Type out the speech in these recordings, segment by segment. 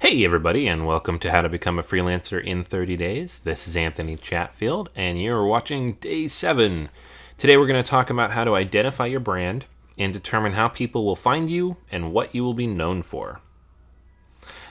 Hey everybody, and welcome to How to Become a Freelancer in 30 Days. This is Anthony Chatfield, and you're watching Day 7. Today we're going to talk about how to identify your brand and determine how people will find you and what you will be known for.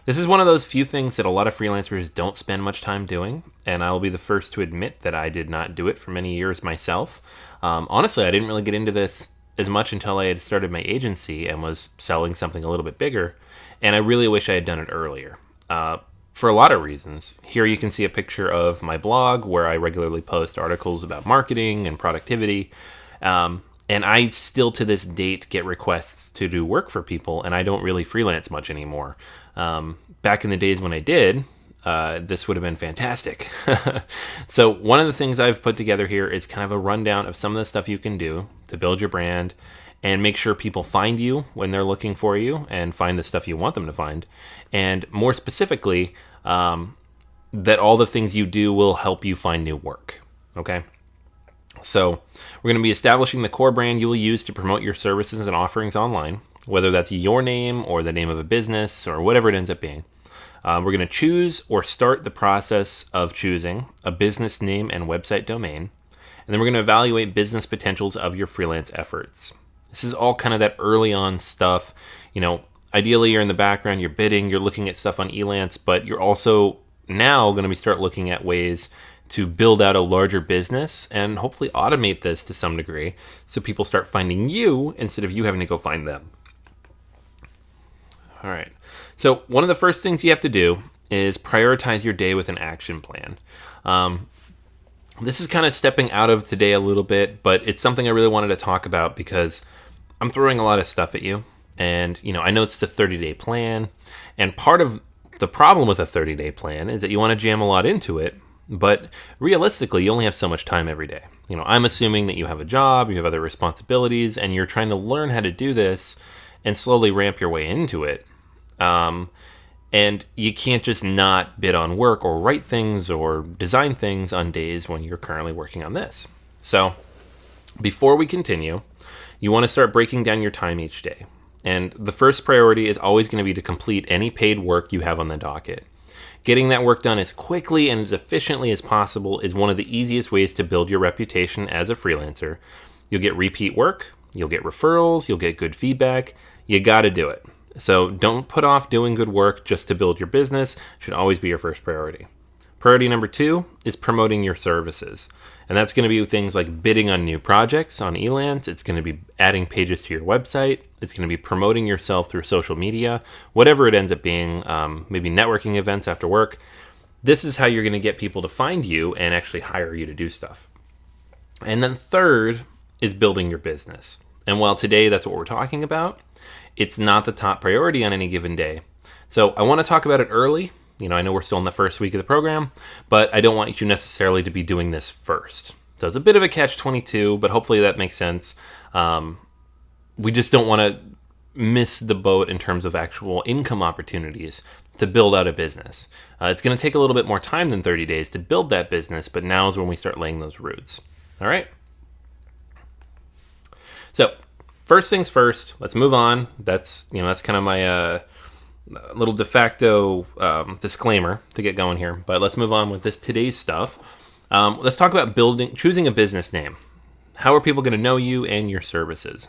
This is one of those few things that a lot of freelancers don't spend much time doing, and I will be the first to admit that I did not do it for many years myself. Honestly, I didn't really get into this as much until I had started my agency and was selling something a little bit bigger. And I really wish I had done it earlier, for a lot of reasons. Here you can see a picture of my blog where I regularly post articles about marketing and productivity. And I still to this date get requests to do work for people, and I don't really freelance much anymore. Back in the days when I did, this would have been fantastic. So one of the things I've put together here is kind of a rundown of some of the stuff you can do to build your brand and make sure people find you when they're looking for you and find the stuff you want them to find. And more specifically, that all the things you do will help you find new work. Okay? So we're going to be establishing the core brand you will use to promote your services and offerings online, whether that's your name or the name of a business or whatever it ends up being. We're going to choose or start the process of choosing a business name and website domain. And then we're going to evaluate business potentials of your freelance efforts. This is all kind of that early on stuff. Ideally you're in the background, you're bidding, you're looking at stuff on Elance, but you're also now going to start looking at ways to build out a larger business and hopefully automate this to some degree so people start finding you instead of you having to go find them. All right. So one of the first things you have to do is prioritize your day with an action plan. This is kind of stepping out of today a little bit, but it's something I really wanted to talk about because I'm throwing a lot of stuff at you. And, I know it's a 30-day plan. And part of the problem with a 30-day plan is that you want to jam a lot into it. But realistically, you only have so much time every day. I'm assuming that you have a job, you have other responsibilities, and you're trying to learn how to do this and slowly ramp your way into it. And you can't just not bid on work or write things or design things on days when you're currently working on this. So before we continue, you want to start breaking down your time each day. And the first priority is always going to be to complete any paid work you have on the docket. Getting that work done as quickly and as efficiently as possible is one of the easiest ways to build your reputation as a freelancer. You'll get repeat work, you'll get referrals, you'll get good feedback. You got to do it. So don't put off doing good work just to build your business. It should always be your first priority. Priority number 2 is promoting your services. And that's going to be things like bidding on new projects on Elance. It's going to be adding pages to your website. It's going to be promoting yourself through social media, whatever it ends up being, maybe networking events after work. This is how you're going to get people to find you and actually hire you to do stuff. And then third is building your business. And while today that's what we're talking about, it's not the top priority on any given day. So I want to talk about it early. I know we're still in the first week of the program, but I don't want you necessarily to be doing this first. So it's a bit of a catch-22, but hopefully that makes sense. We just don't want to miss the boat in terms of actual income opportunities to build out a business. It's going to take a little bit more time than 30 days to build that business, but now is when we start laying those roots. All right? So first things first, let's move on. That's kind of my little de facto disclaimer to get going here. But let's move on with today's stuff. Let's talk about choosing a business name. How are people going to know you and your services?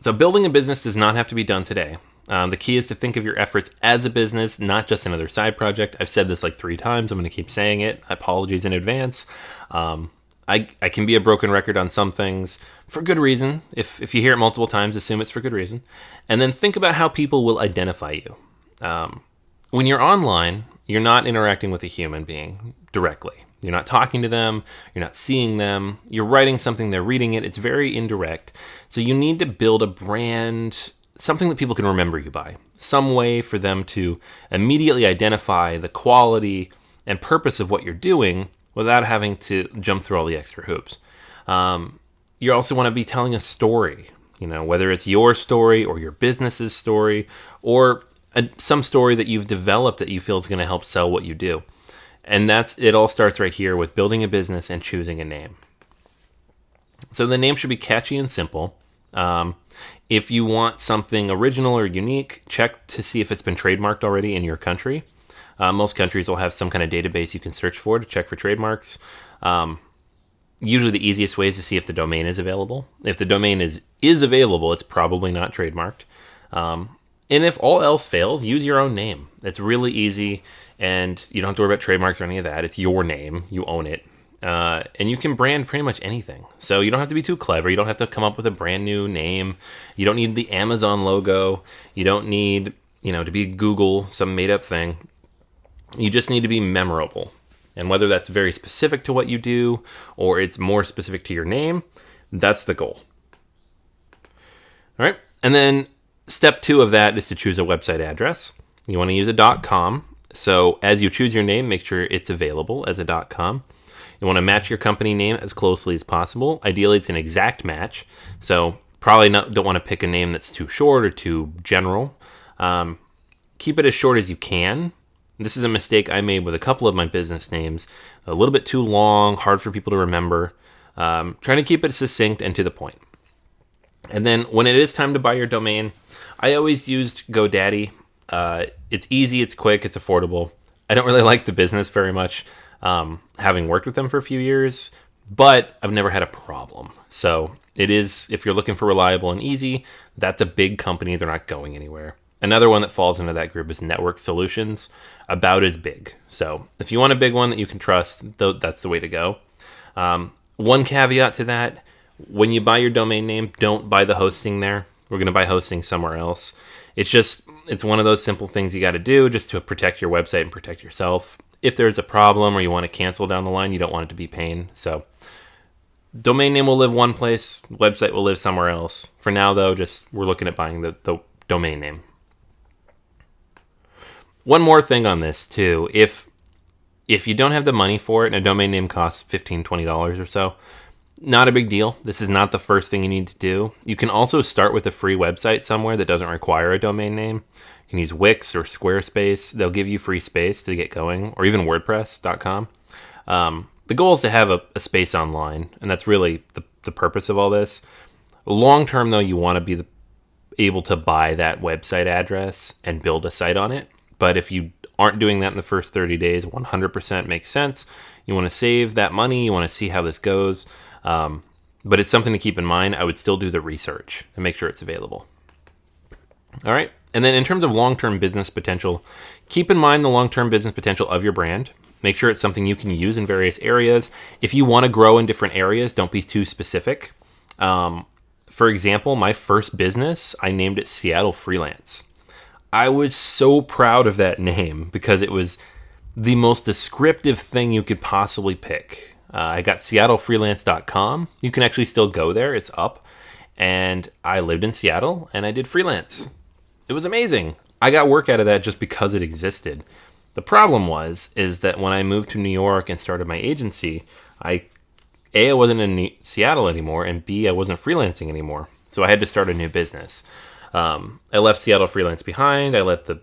So building a business does not have to be done today. The key is to think of your efforts as a business, not just another side project. I've said this like 3 times. I'm going to keep saying it. Apologies in advance. I can be a broken record on some things for good reason. If you hear it multiple times, assume it's for good reason. And then think about how people will identify you. When you're online, you're not interacting with a human being directly. You're not talking to them. You're not seeing them. You're writing something, they're reading it. It's very indirect. So you need to build a brand, something that people can remember you by. Some way for them to immediately identify the quality and purpose of what you're doing without having to jump through all the extra hoops. You also want to be telling a story, whether it's your story or your business's story or some story that you've developed that you feel is going to help sell what you do. And it all starts right here with building a business and choosing a name. So the name should be catchy and simple. If you want something original or unique, check to see if it's been trademarked already in your country. Most countries will have some kind of database you can search for to check for trademarks. Usually the easiest way is to see if the domain is available. If the domain is available, it's probably not trademarked. And if all else fails, use your own name. It's really easy, and you don't have to worry about trademarks or any of that. It's your name. You own it. And you can brand pretty much anything. So you don't have to be too clever. You don't have to come up with a brand new name. You don't need the Amazon logo. You don't need, to be Google, some made-up thing. You just need to be memorable. And whether that's very specific to what you do or it's more specific to your name, that's the goal. All right. And then step 2 of that is to choose a website address. You want to use a .com. So as you choose your name, make sure it's available as a .com. You want to match your company name as closely as possible. Ideally, it's an exact match. So probably don't want to pick a name that's too short or too general. Keep it as short as you can. This is a mistake I made with a couple of my business names. A little bit too long, hard for people to remember. Trying to keep it succinct and to the point. And then when it is time to buy your domain, I always used GoDaddy. It's easy, it's quick, it's affordable. I don't really like the business very much, having worked with them for a few years, but I've never had a problem. So it is, if you're looking for reliable and easy, that's a big company. They're not going anywhere. Another one that falls into that group is Network Solutions, about as big. So if you want a big one that you can trust, that's the way to go. One caveat to that, when you buy your domain name, don't buy the hosting there. We're going to buy hosting somewhere else. It's one of those simple things you got to do just to protect your website and protect yourself. If there's a problem or you want to cancel down the line, you don't want it to be pain. So domain name will live one place, website will live somewhere else. For now, though, we're looking at buying the domain name. One more thing on this, too. If you don't have the money for it and a domain name costs $15, $20 or so, not a big deal. This is not the first thing you need to do. You can also start with a free website somewhere that doesn't require a domain name. You can use Wix or Squarespace. They'll give you free space to get going, or even WordPress.com. The goal is to have a space online, and that's really the purpose of all this. Long term, though, you want to be able to buy that website address and build a site on it. But if you aren't doing that in the first 30 days, 100% makes sense. You want to save that money. You want to see how this goes. But it's something to keep in mind. I would still do the research and make sure it's available. All right. And then in terms of long-term business potential, keep in mind the long-term business potential of your brand. Make sure it's something you can use in various areas. If you want to grow in different areas, don't be too specific. For example, my first business, I named it Seattle Freelance. I was so proud of that name because it was the most descriptive thing you could possibly pick. I got seattlefreelance.com. You can actually still go there. It's up. And I lived in Seattle and I did freelance. It was amazing. I got work out of that just because it existed. The problem is that when I moved to New York and started my agency, I wasn't in Seattle anymore, and B, I wasn't freelancing anymore. So I had to start a new business. I left Seattle Freelance behind. I let the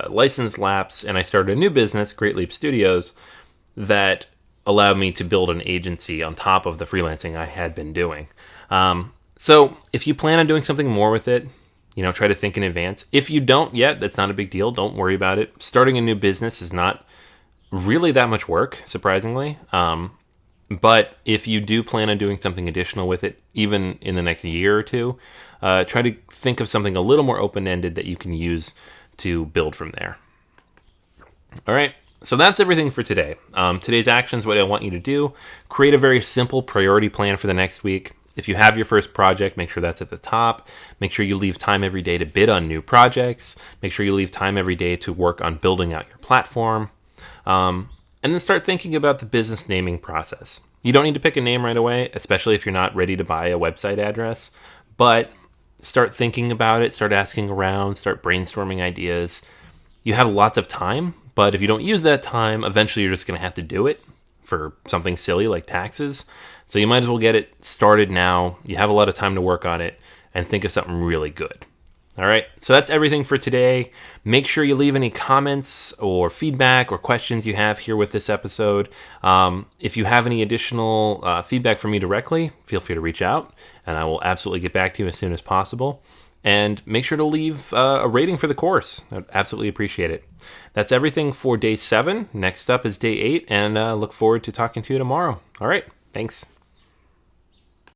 license lapse, and I started a new business, Great Leap Studios, that allowed me to build an agency on top of the freelancing I had been doing. So if you plan on doing something more with it, try to think in advance. If you don't yet, that's not a big deal. Don't worry about it. Starting a new business is not really that much work, surprisingly. But if you do plan on doing something additional with it, even in the next year or two, try to think of something a little more open-ended that you can use to build from there. All right. So that's everything for today. Today's actions, what I want you to do, create a very simple priority plan for the next week. If you have your first project, make sure that's at the top. Make sure you leave time every day to bid on new projects. Make sure you leave time every day to work on building out your platform. And then start thinking about the business naming process. You don't need to pick a name right away, especially if you're not ready to buy a website address. But start thinking about it, start asking around, start brainstorming ideas. You have lots of time, but if you don't use that time, eventually you're just going to have to do it for something silly like taxes. So you might as well get it started now. You have a lot of time to work on it and think of something really good. All right, so that's everything for today. Make sure you leave any comments or feedback or questions you have here with this episode. If you have any additional feedback from me directly, feel free to reach out, and I will absolutely get back to you as soon as possible. And make sure to leave a rating for the course. I'd absolutely appreciate it. That's everything for day 7. Next up is day 8, and look forward to talking to you tomorrow. All right, thanks.